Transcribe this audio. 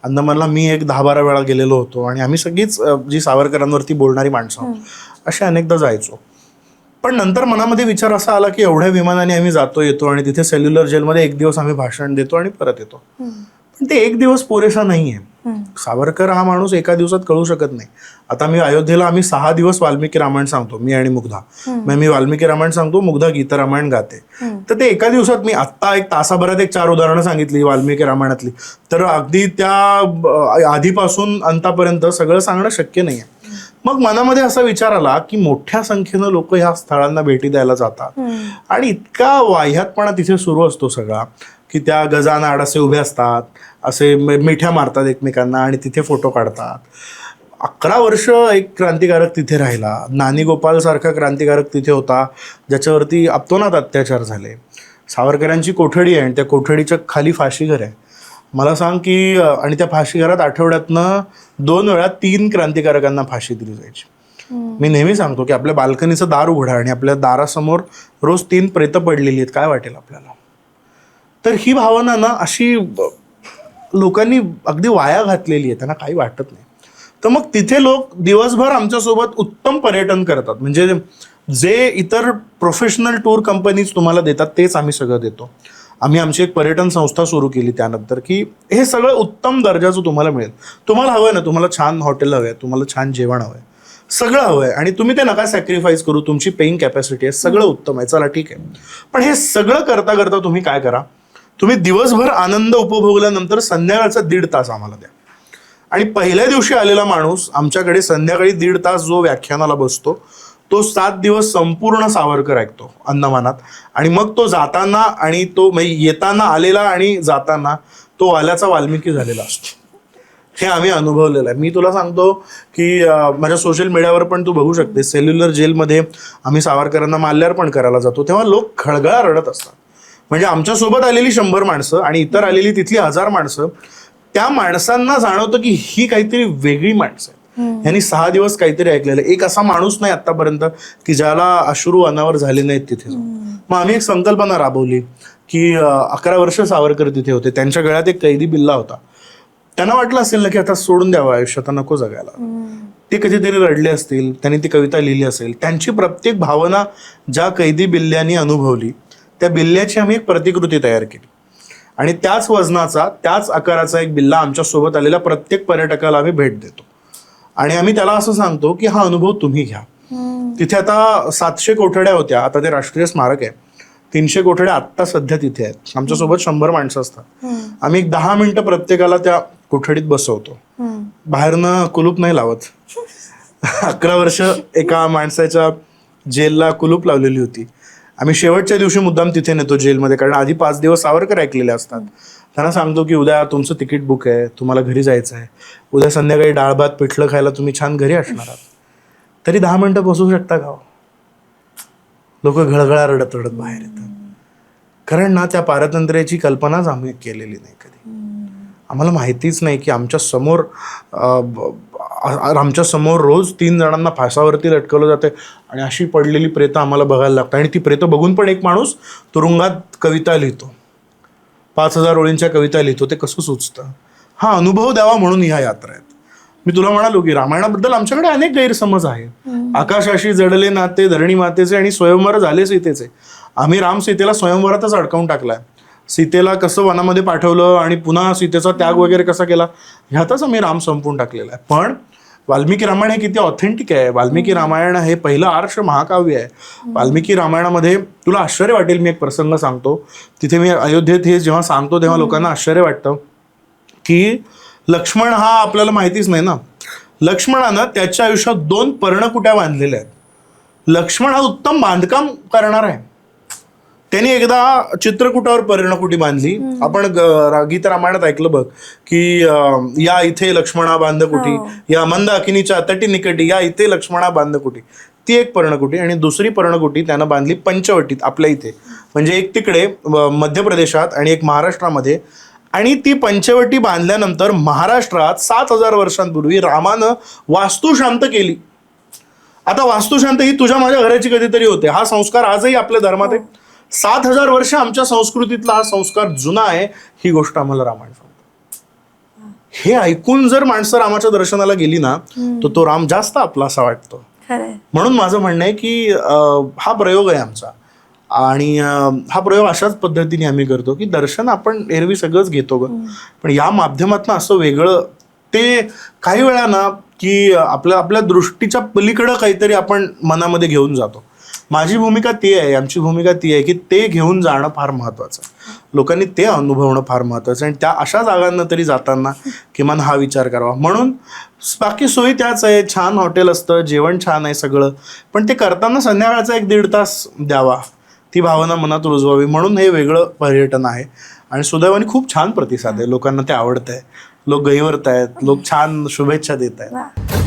अंदमानला मी एक 10-12 वेळा गेलेलो होतो आणि आम्ही सगळीच जी सावरकरांवरती बोलणारी माणसं आहोत असे अनेकदा जायचो. पण नंतर मनामध्ये विचार असा आला की एवढ्या विमानाने आम्ही जातो येतो आणि तिथे सेल्युलर जेलमध्ये एक दिवस आम्ही भाषण देतो आणि परत येतो, पण ते एक दिवस पुरेसा नाहीये. सावरकर हा माणूस एका दिवसात कळू शकत नाही. आता मी अयोध्येला आम्ही 6 दिवस वाल्मिकी रामायण सांगतो, मी आणि मुग्धा. मग मी वाल्मिकी रामायण सांगतो, मुग्धा गीता रामायण गाते. तर ते एका दिवसात मी आत्ता एक तासाभरात 4 उदाहरणं सांगितली वाल्मिकी रामायणातली, तर अगदी त्या आधीपासून अंतापर्यंत सगळं सांगणं शक्य नाहीये. मग मनामध्ये असा विचार आला की मोठ्या संख्येनं लोक ह्या स्थळांना भेटी द्यायला जातात आणि इतका वाह्यातपणा तिथे सुरू असतो सगळा की त्या गजाना आड असे उभे असतात, असे मिठ्या मारतात एकमेकांना आणि तिथे फोटो काढतात. 11 वर्ष एक क्रांतिकारक तिथे राहिला. नानी गोपाल सारखा क्रांतिकारक तिथे होता ज्याच्यावरती अतोनात अत्याचार झाले. सावरकरांची कोठडी आहे आणि त्या कोठडीच्या खाली फाशीघर आहे. मला सांग की आणि त्या फाशीघरात आठवड्यातनं 2 वेळा 3 क्रांतिकारकांना फाशी दिली जायची. मी नेहमी सांगतो की आपल्या बाल्कनीचं दार उघडा आणि आपल्या दारासमोर रोज 3 प्रेतं पडलेली आहेत, काय वाटेल आपल्याला? तर ही भावना ना अशी लोकांनी अगदी वाया घातलेली आहे, त्यांना काही वाटत नाही. तर मग तिथे लोक दिवसभर आमच्यासोबत उत्तम पर्यटन करतात. म्हणजे जे इतर प्रोफेशनल टूर कंपनीज तुम्हाला देतात तेच आम्ही सगळं देतो. आम्ही आमची एक पर्यटन संस्था सुरू केली त्यानंतर की हे सगळं उत्तम दर्जाचं तुम्हाला मिळेल. तुम्हाला हवं आहे ना, तुम्हाला छान हॉटेल हवं आहे, तुम्हाला छान जेवण हवं आहे, सगळं हवं आहे आणि तुम्ही ते नका सॅक्रिफाईस करू. तुमची पेईंग कॅपॅसिटी आहे, सगळं उत्तम आहे, चला ठीक आहे. पण हे सगळं करता करता तुम्ही काय करा, तुम्ही दिवसभर आनंद उपभोगल्यानंतर संध्याकाळचा 1.5 तास आम्हाला द्या. आणि पहिल्या दिवशी आलेला माणूस आमच्याकडे संध्याकाळी 1.5 तास जो व्याख्यानाला बसतो तो 7 दिवस संपूर्ण सावरकर ऐकतो अंदमानात. आणि मग तो जाताना आणि तो येताना आलेला आणि जाताना तो आल्याचा वाल्मिकी झालेला असतो. हे आम्ही अनुभवलेलं आहे. मी तुला सांगतो की माझ्या सोशल मीडियावर पण तू बघू शकते, सेल्युलर जेलमध्ये आम्ही सावरकरांना माल्यार्पण करायला जातो तेव्हा लोक खळगळा रडत असतात. म्हणजे आमच्यासोबत आलेली 100 माणसं आणि इतर आलेली तिथली 1000 माणसं, त्या माणसांना जाणवतं की ही काहीतरी वेगळी माणसं आहेत. यांनी 6 दिवस काहीतरी ऐकलेलं. एक असा माणूस नाही आतापर्यंत की ज्याला अश्रू अनावर झाले नाहीत तिथे जाऊन. मग आम्ही एक संकल्पना राबवली की 11 वर्ष सावरकर तिथे होते, त्यांच्या गळ्यात एक कैदी बिल्ला होता. त्यांना वाटलं असेल ना की आता सोडून द्यावं आयुष्य, आता नको जगायला. ते कधीतरी रडले असतील, त्यांनी ती कविता लिहिली असेल. त्यांची प्रत्येक भावना ज्या कैदी बिल्ल्यानी अनुभवली त्या बिल्ल्याची आम्ही एक प्रतिकृती तयार केली आणि त्याच वजनाचा त्याच आकाराचा एक बिल्ला आमच्या सोबत आलेल्या प्रत्येक पर्यटकाला आम्ही भेट देतो. आणि आम्ही त्याला असं सांगतो की हा अनुभव तुम्ही घ्या. तिथे आता 700 कोठड्या होत्या, आता ते राष्ट्रीय स्मारक आहे. 300 कोठड्या आत्ता सध्या तिथे आहेत. आमच्यासोबत 100 माणसं असतात. आम्ही एक 10 मिनिटं प्रत्येकाला त्या कोठडीत बसवतो. बाहेरनं कुलूप नाही लावत. 11 वर्ष एका माणसाच्या जेलला कुलूप लावलेली होती. आम्ही शेवटच्या दिवशी मुद्दाम तिथे नेतो जेलमध्ये, कारण आधी 5 दिवस सावरकर ऐकलेले असतात. त्यांना सांगतो की उद्या तुमचं तिकीट बुक आहे, तुम्हाला घरी जायचं आहे, उद्या संध्याकाळी डाळ भात पिठलं खायला तुम्ही छान घरी असणार आहात, तरी 10 मिनिटं बसू शकता का? लोक घळघळा रडत रडत बाहेर येतात. कारण ना त्या पारतंत्र्याची कल्पनाच आम्ही केलेली नाही कधी. आम्हाला माहितीच नाही की आमच्या समोर रोज 3 जणांना फासावरती लटकवलं जाते आणि अशी पडलेली प्रेतं आम्हाला बघायला लागतं. आणि ती प्रेतं बघून पण एक माणूस तुरुंगात कविता लिहितो, 5000 ओळींच्या कविता लिहितो. ते कसं सुचतं? हा अनुभव द्यावा म्हणून ह्या यात्रा आहेत. मी तुला म्हणालो की रामायणाबद्दल आमच्याकडे अनेक गैरसमज आहे. आकाशाशी जडले नाते धरणी मातेचे आणि स्वयंवर झाले सीतेचे. आम्ही राम सीतेला स्वयंवरातच अडकावून टाकलाय. सीतेला कसं वनामध्ये पाठवलं आणि पुन्हा सीतेचा त्याग वगैरे कसा केला ह्यातच आम्ही राम संपवून टाकलेला आहे. पण वाल्मिकी रामायण हे किती ऑथेंटिक आहे. वाल्मिकी रामायण हे पहिलं आर्ष महाकाव्य आहे. वाल्मिकी रामायणामध्ये तुला आश्चर्य वाटेल, मी एक प्रसंग सांगतो. तिथे मी अयोध्येत हे जेव्हा सांगतो तेव्हा लोकांना आश्चर्य वाटतं की लक्ष्मण हा आपल्याला माहितीच नाही ना. लक्ष्मणानं त्याच्या आयुष्यात 2 पर्णकुट्या बांधलेल्या आहेत. लक्ष्मण हा उत्तम बांधकाम करणार आहे. त्यांनी एकदा चित्रकूटावर पर्णकुटी बांधली. आपण गीत रामायणात ऐकलं बघ की या इथे लक्ष्मणा बांधकुटी, या मंद अकिनीच्या तटी निकटी, या इथे लक्ष्मणा बांधकुटी. ती एक पर्णकुटी. आणि दुसरी पर्णकुटी त्यानं बांधली पंचवटीत आपल्या इथे, म्हणजे एक तिकडे मध्य प्रदेशात आणि एक महाराष्ट्रामध्ये. आणि ती पंचवटी बांधल्यानंतर महाराष्ट्रात 7000 वर्षांपूर्वी रामानं वास्तुशांत केली. आता वास्तुशांत ही तुझ्या माझ्या घराची कधीतरी होते. हा संस्कार आजही आपल्या धर्मात आहे. 7000 वर्ष आमच्या संस्कृतीतला हा संस्कार जुना आहे. ही गोष्ट आम्हाला रामायण सांगतो. हे ऐकून जर माणसं रामाच्या दर्शनाला गेली ना तर तो राम जास्त आपला असा वाटतो. म्हणून माझं म्हणणं आहे की हा प्रयोग आहे आमचा आणि हा प्रयोग अशाच पद्धतीने आम्ही करतो की दर्शन आपण एरवी सगळंच घेतो ग, पण या माध्यमातून असं वेगळं ते काही वेळा ना की आपल्या दृष्टीच्या पलीकडं काहीतरी आपण मनामध्ये घेऊन जातो. माझी भूमिका ती आहे, आमची भूमिका ती आहे की ते घेऊन जाणं फार महत्वाचं आहे, लोकांनी ते अनुभवणं फार महत्वाचं आहे आणि त्या अशा जागांना तरी जाताना किमान हा विचार करावा. म्हणून बाकी सोयी त्याच आहे, छान हॉटेल असतं, जेवण छान आहे सगळं, पण ते करताना संध्याकाळचा 1-1.5 तास द्यावा, ती भावना मनात रुजवावी, म्हणून हे वेगळं पर्यटन आहे. आणि सुदैवाने खूप छान प्रतिसाद आहे, लोकांना ते आवडतंय, लोक गैरवरत आहेत, लोक छान शुभेच्छा देत आहेत.